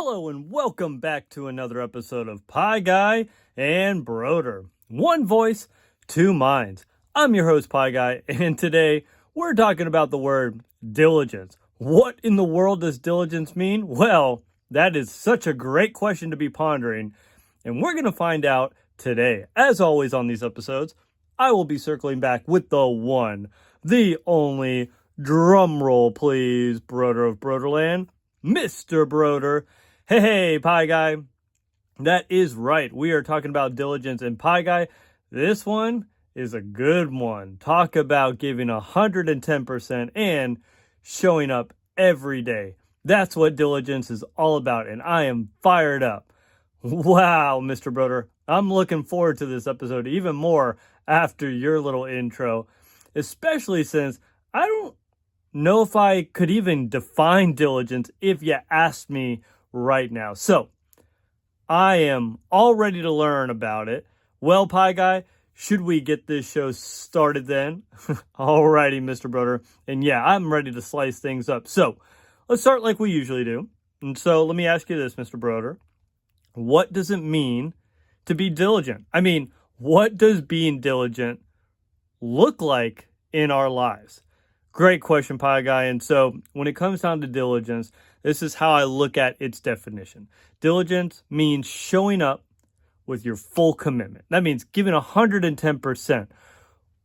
Hello and welcome back to another episode of Pie Guy and Brodeur. One voice, two minds. I'm your host, Pie Guy, and today we're talking about the word diligence. What in the world does diligence mean? Well, that is such a great question to be pondering, and we're going to find out today. As always on these episodes, I will be circling back with the one, the only, drum roll please, Brodeur of Brodeurland, Mr. Brodeur. Hey, Pie Guy. That is right. We are talking about diligence, and Pie Guy, this one is a good one. Talk about giving 110% and showing up every day. That's what diligence is all about, and I am fired up. Wow, Mr. Brodeur. I'm looking forward to this episode even more after your little intro, especially since I don't know if I could even define diligence if you asked me right now. So I am all ready to learn about it. Well, Pie Guy, should we get this show started then? Alrighty, Mr. Brodeur. And yeah, I'm ready to slice things up. So let's start like we usually do. And so let me ask you this, Mr. Brodeur. What does it mean to be diligent? I mean, what does being diligent look like in our lives? Great question, Pie Guy. And so when it comes down to diligence, this is how I look at its definition. Diligence means showing up with your full commitment. That means giving 110%,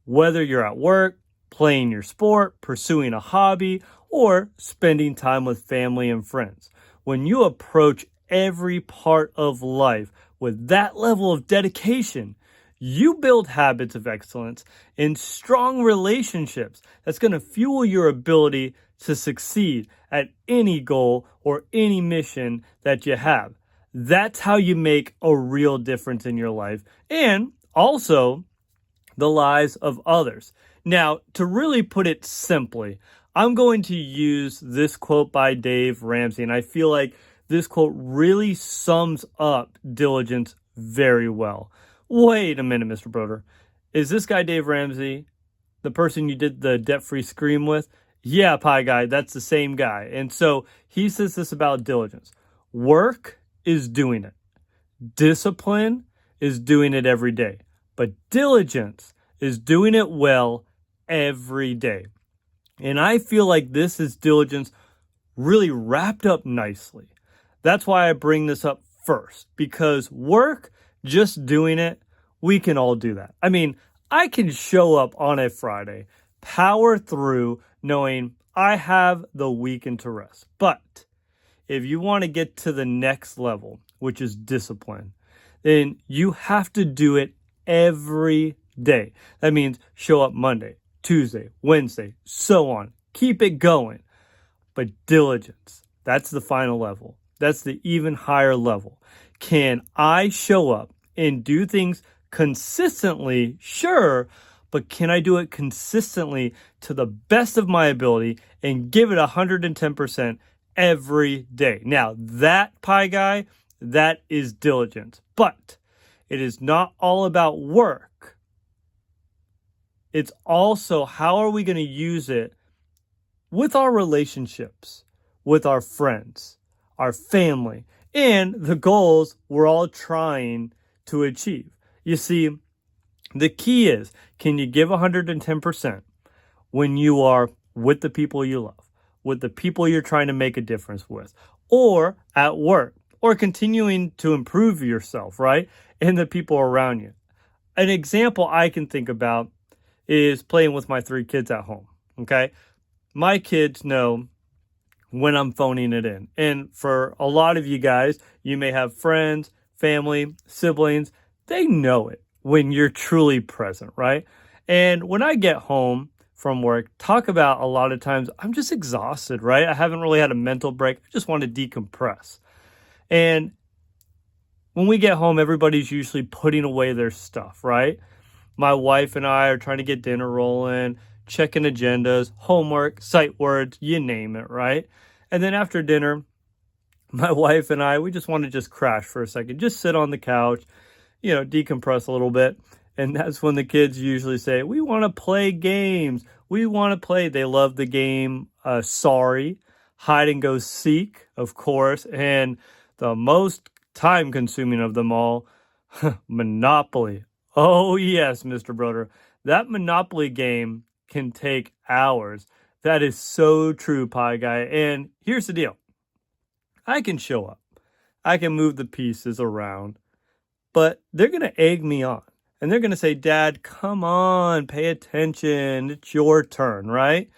whether you're at work, playing your sport, pursuing a hobby, or spending time with family and friends. When you approach every part of life with that level of dedication, you build habits of excellence and strong relationships that's going to fuel your ability to succeed at any goal or any mission that you have. That's how you make a real difference in your life and also the lives of others. Now, to really put it simply, I'm going to use this quote by Dave Ramsey, and I feel like this quote really sums up diligence very well. Wait a minute, Mr. Brodeur. Is this guy Dave Ramsey the person you did the debt-free scream with? Yeah, Pie Guy, that's the same guy. And so he says this about diligence. Work is doing it. Discipline is doing it every day. But diligence is doing it well every day. And I feel like this is diligence really wrapped up nicely. That's why I bring this up first, because work, just doing it, we can all do that. I mean, I can show up on a Friday, power through knowing I have the weekend to rest. But if you want to get to the next level, which is discipline, then you have to do it every day. That means show up Monday, Tuesday, Wednesday, so on. Keep it going. But diligence, that's the final level. That's the even higher level. Can I show up and do things consistently? Sure, but can I do it consistently to the best of my ability and give it 110% every day? Now, that, Pie Guy, that is diligence. But it is not all about work. It's also how are we going to use it with our relationships, with our friends, our family, and the goals we're all trying to achieve. You see, the key is, can you give 110% when you are with the people you love, with the people you're trying to make a difference with, or at work, or continuing to improve yourself, right? And the people around you. An example I can think about is playing with my 3 kids at home, okay? My kids know when I'm phoning it in. And for a lot of you guys, you may have friends, family, siblings. They know it when you're truly present, right? And when I get home from work, talk about a lot of times I'm just exhausted, right? I haven't really had a mental break. I just want to decompress. And when we get home, everybody's usually putting away their stuff, right? My wife and I are trying to get dinner rolling, checking agendas, homework, sight words, you name it, right? And then after dinner, my wife and I, we just want to just crash for a second, just sit on the couch, decompress a little bit. And that's when the kids usually say, we want to play games. We want to play. They love the game Sorry, hide and go seek, of course. And the most time consuming of them all, Monopoly. Oh, yes, Mr. Brodeur. That Monopoly game can take hours. That is so true, Pie Guy. And here's the deal. I can show up. I can move the pieces around. But they're going to egg me on. And they're going to say, Dad, come on, pay attention. It's your turn, right?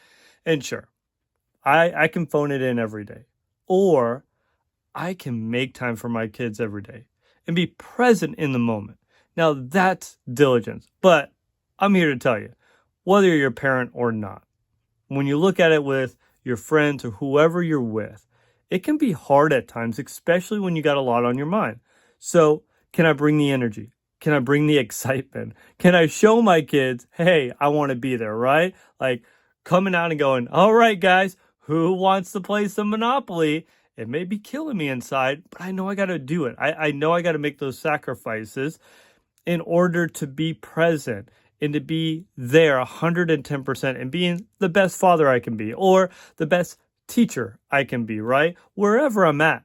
And sure, I can phone it in every day. Or I can make time for my kids every day and be present in the moment. Now, that's diligence. But I'm here to tell you, whether you're a parent or not, when you look at it with your friends or whoever you're with, it can be hard at times, especially when you got a lot on your mind. So, can I bring the energy? Can I bring the excitement? Can I show my kids, hey, I want to be there, right? Like coming out and going, all right, guys, who wants to play some Monopoly? It may be killing me inside, but I know I got to do it. I know I got to make those sacrifices in order to be present and to be there 110% and being the best father I can be or the best teacher I can be, right? Wherever I'm at.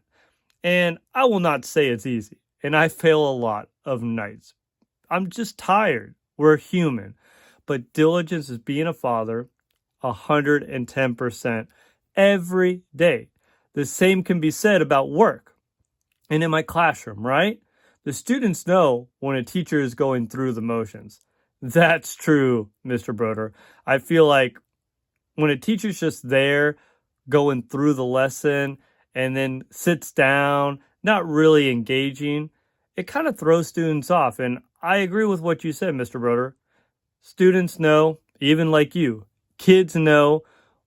And I will not say it's easy. And I fail a lot of nights. I'm just tired. We're human. But diligence is being a father 110% every day. The same can be said about work and in my classroom, right? The students know when a teacher is going through the motions. That's true, Mr. Brodeur. I feel like when a teacher's just there going through the lesson and then sits down, not really engaging, it kind of throws students off. And I agree with what you said, Mr. Brodeur. Students know, even like you, kids know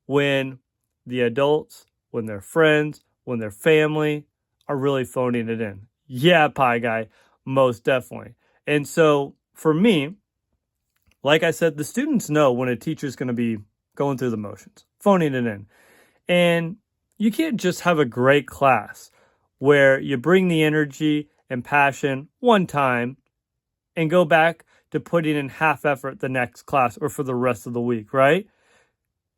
when the adults, when their friends, when their family are really phoning it in. Yeah, Pie Guy, most definitely. And so for me, like I said, the students know when a teacher's going to be going through the motions, phoning it in. And you can't just have a great class where you bring the energy and passion one time and go back to putting in half effort the next class or for the rest of the week, right?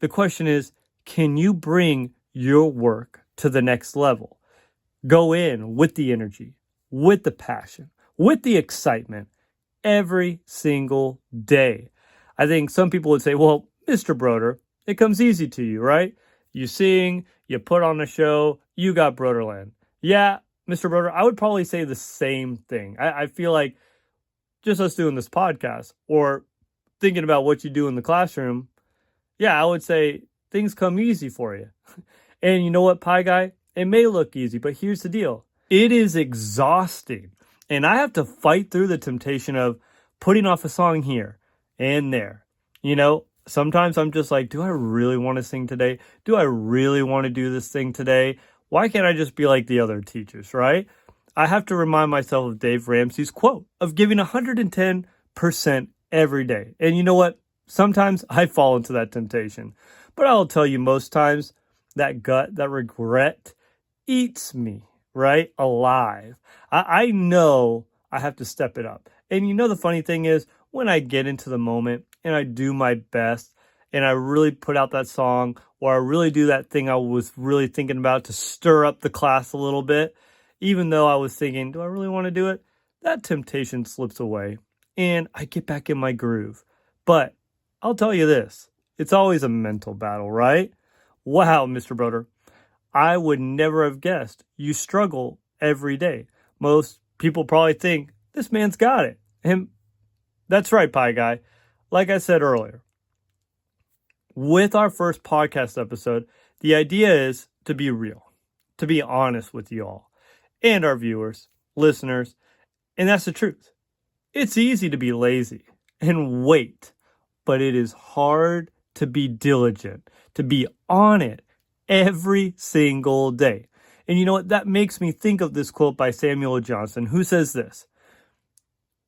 The question is, can you bring your work to the next level? Go in with the energy, with the passion, with the excitement every single day. I think some people would say, well, Mr. Brodeur, it comes easy to you, right? You sing, you put on a show, you got Brodeurland. Yeah, Mr. Brodeur, I would probably say the same thing. I feel like just us doing this podcast or thinking about what you do in the classroom, yeah, I would say things come easy for you. And you know what, Pie Guy? It may look easy, but here's the deal. It is exhausting. And I have to fight through the temptation of putting off a song here and there. You know, sometimes I'm just like, do I really want to sing today? Do I really want to do this thing today? Why can't I just be like the other teachers, right? I have to remind myself of Dave Ramsey's quote of giving 110% every day. And you know what? Sometimes I fall into that temptation. But I'll tell you, most times, that gut, that regret eats me, right? Alive. I know I have to step it up. And you know the funny thing is, when I get into the moment and I do my best and I really put out that song or I really do that thing I was really thinking about to stir up the class a little bit, even though I was thinking, do I really want to do it? That temptation slips away and I get back in my groove. But I'll tell you this, it's always a mental battle, right? Wow, Mr. Brodeur, I would never have guessed you struggle every day. Most people probably think, this man's got it. And that's right, Pie Guy. Like I said earlier, with our first podcast episode, the idea is to be real, to be honest with you all and our viewers, listeners, and that's the truth. It's easy to be lazy and wait, but it is hard to be diligent, to be on it every single day. And you know what? That makes me think of this quote by Samuel Johnson, who says this: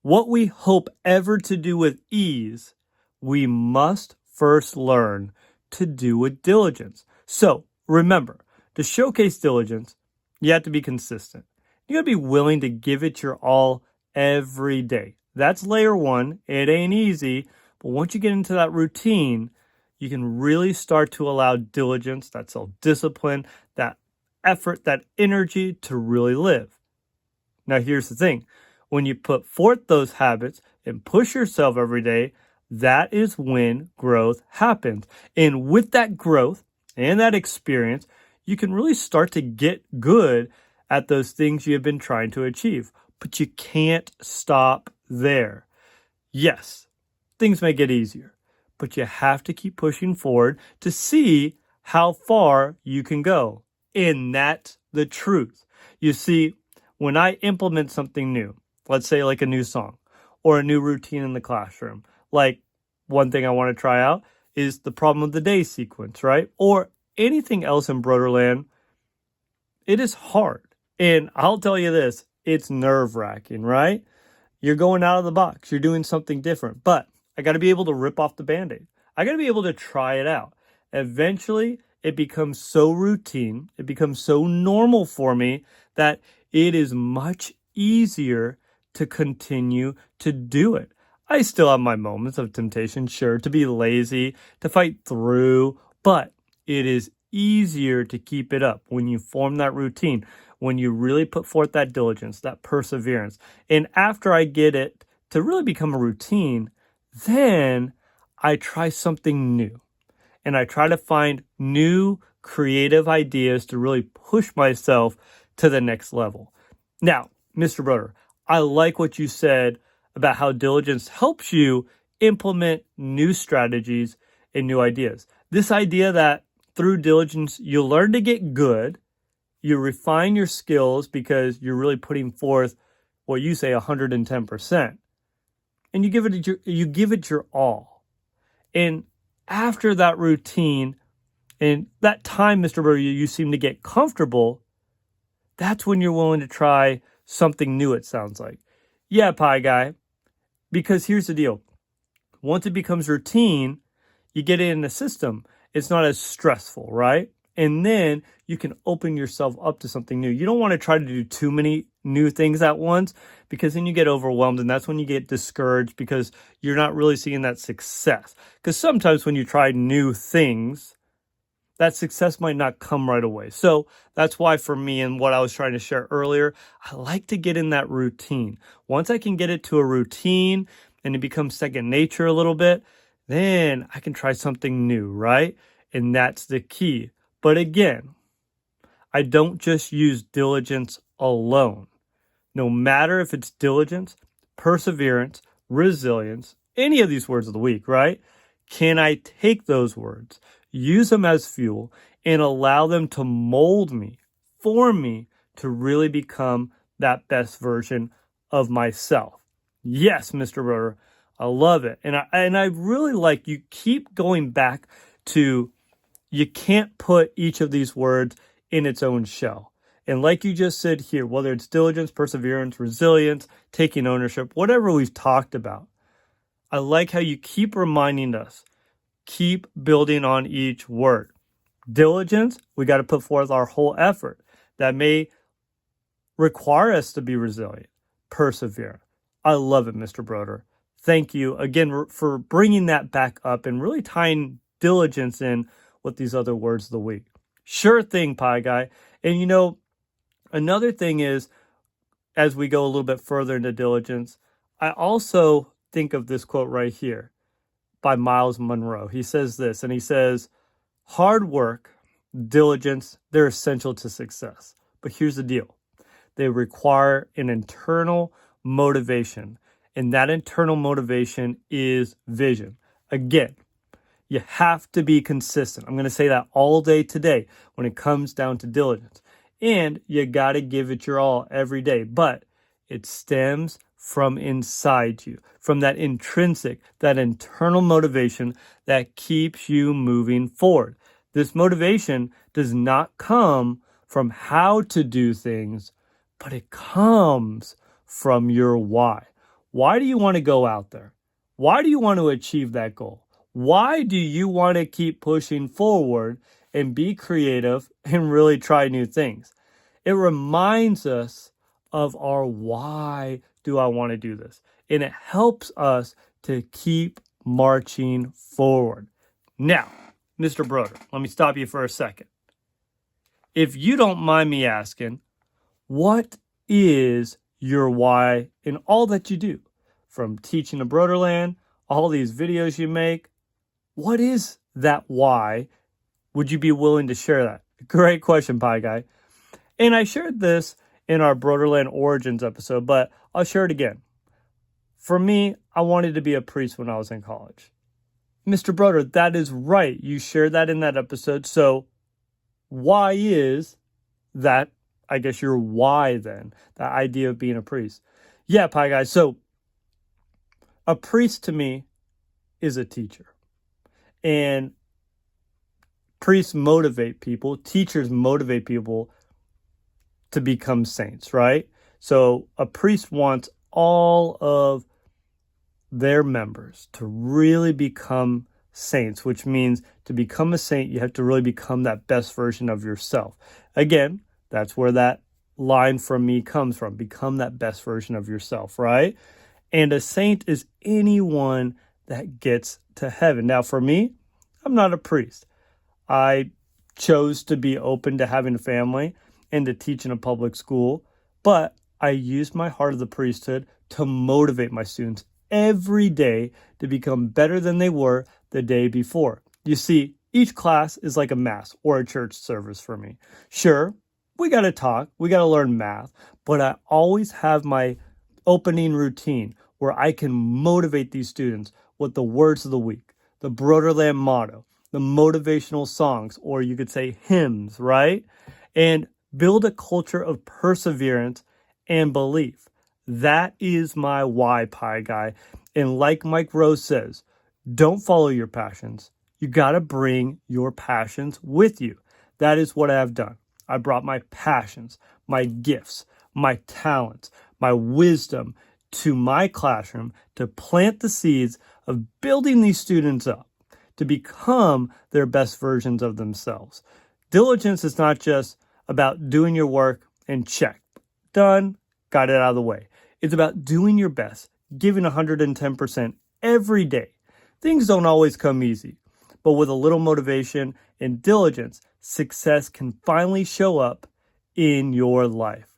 what we hope ever to do with ease, we must first learn to do with diligence. So remember, to showcase diligence, you have to be consistent. You got to be willing to give it your all every day. That's layer one. It ain't easy, but once you get into that routine, you can really start to allow diligence, that self-discipline, that effort, that energy to really live. Now, here's the thing. When you put forth those habits and push yourself every day, that is when growth happens. And with that growth and that experience, you can really start to get good at those things you have been trying to achieve. But you can't stop there. Yes, things may get easier, but you have to keep pushing forward to see how far you can go. And that's the truth. You see, when I implement something new, let's say like a new song or a new routine in the classroom, like one thing I want to try out is the problem of the day sequence, right? Or anything else in Brodeurland, it is hard. And I'll tell you this, it's nerve-wracking, right? You're going out of the box. You're doing something different. But I got to be able to rip off the Band-Aid. I got to be able to try it out. Eventually, it becomes so routine, it becomes so normal for me that it is much easier to continue to do it. I still have my moments of temptation, sure, to be lazy, to fight through, but it is easier to keep it up when you form that routine, when you really put forth that diligence, that perseverance. And after I get it to really become a routine, then I try something new. And I try to find new creative ideas to really push myself to the next level. Now, Mr. Brodeur, I like what you said about how diligence helps you implement new strategies and new ideas. This idea that through diligence, you learn to get good, you refine your skills because you're really putting forth what you say 110%, and you give it your all. And after that routine and that time, Mr. Brodeur, you seem to get comfortable, that's when you're willing to try something new, it sounds like. Yeah, Pie Guy, because here's the deal. Once it becomes routine, you get it in the system. It's not as stressful, right? And then you can open yourself up to something new. You don't want to try to do too many new things at once because then you get overwhelmed and that's when you get discouraged because you're not really seeing that success. Because sometimes when you try new things, that success might not come right away. So that's why for me and what I was trying to share earlier, I like to get in that routine. Once I can get it to a routine and it becomes second nature a little bit, then I can try something new, right? And that's the key. But again, I don't just use diligence alone. No matter if it's diligence, perseverance, resilience, any of these words of the week, right? Can I take those words, use them as fuel, and allow them to mold me, form me to really become that best version of myself? Yes, Mr. Brodeur, I love it. And I really like you keep going back to you can't put each of these words in its own shell. And like you just said here, whether it's diligence, perseverance, resilience, taking ownership, whatever we've talked about, I like how you keep reminding us, keep building on each word. Diligence, we got to put forth our whole effort. That may require us to be resilient, persevere. I love it, Mr. Brodeur. Thank you again for bringing that back up and really tying diligence in with these other words of the week. Sure thing, Pie Guy. And you know, another thing is, as we go a little bit further into diligence, I also think of this quote right here by Miles Monroe. He says this, and he says, hard work, diligence, they're essential to success. But here's the deal. They require an internal motivation, and that internal motivation is vision. Again, you have to be consistent. I'm going to say that all day today when it comes down to diligence. And you got to give it your all every day. But it stems from inside you, from that intrinsic, that internal motivation that keeps you moving forward. This motivation does not come from how to do things, but it comes from your why. Why do you want to go out there? Why do you want to achieve that goal? Why do you want to keep pushing forward and be creative and really try new things? It reminds us of our why do I want to do this? And it helps us to keep marching forward. Now, Mr. Brodeur, let me stop you for a second. if you don't mind me asking, what is your why in all that you do? From teaching to Brodeurland, all these videos you make, what is that why? Would you be willing to share that? Great question, Pie Guy. And I shared this in our Brodeurland Origins episode, but I'll share it again. For me, I wanted to be a priest when I was in college. Mr. Brodeur, that is right. You shared that in that episode. So why is that, I guess, your why then? The idea of being a priest. Yeah, Pie Guy. So a priest to me is a teacher. And priests motivate people. Teachers motivate people to become saints, right? So a priest wants all of their members to really become saints, which means to become a saint, you have to really become that best version of yourself. Again, that's where that line from me comes from. Become that best version of yourself, right? And a saint is anyone that gets to heaven. Now, for me, I'm not a priest. I chose to be open to having a family and to teach in a public school, but I used my heart of the priesthood to motivate my students every day to become better than they were the day before. You see, each class is like a mass or a church service for me. Sure, we got to talk, we got to learn math, but I always have my opening routine where I can motivate these students with the words of the week, the Brodeurland motto, the motivational songs, or you could say hymns, right? And build a culture of perseverance and belief. That is my why, Pie Guy. And like Mike Rose says, don't follow your passions. You got to bring your passions with you. That is what I have done. I brought my passions, my gifts, my talents, my wisdom to my classroom to plant the seeds of building these students up to become their best versions of themselves. Diligence is not just about doing your work and check. Done, got it out of the way. It's about doing your best, giving 110% every day. Things don't always come easy, but with a little motivation and diligence, success can finally show up in your life.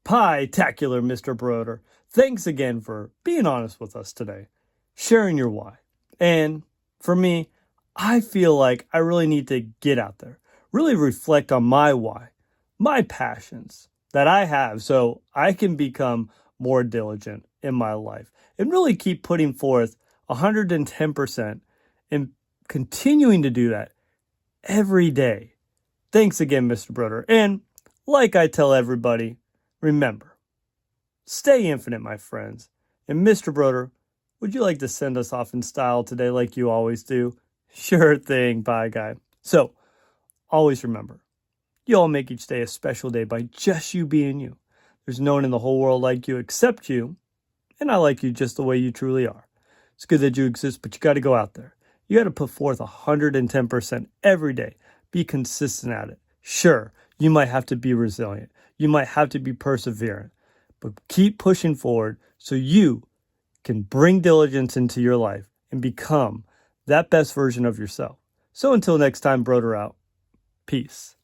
Pie-tacular, Mr. Brodeur. Thanks again for being honest with us today, sharing your why. And for me, I feel like I really need to get out there, really reflect on my why, my passions that I have so I can become more diligent in my life and really keep putting forth 110% and continuing to do that every day. Thanks again, Mr. Brodeur. And like I tell everybody, remember, stay infinite, my friends. And Mr. Brodeur, would you like to send us off in style today like you always do? Sure thing, Bye Guy. So, always remember, you all make each day a special day by just you being you. There's no one in the whole world like you except you, and I like you just the way you truly are. It's good that you exist, but you got to go out there. You got to put forth 110% every day. Be consistent at it. Sure, you might have to be resilient. You might have to be perseverant, but keep pushing forward so you can bring diligence into your life and become that best version of yourself. So until next time, Brodeur out. Peace.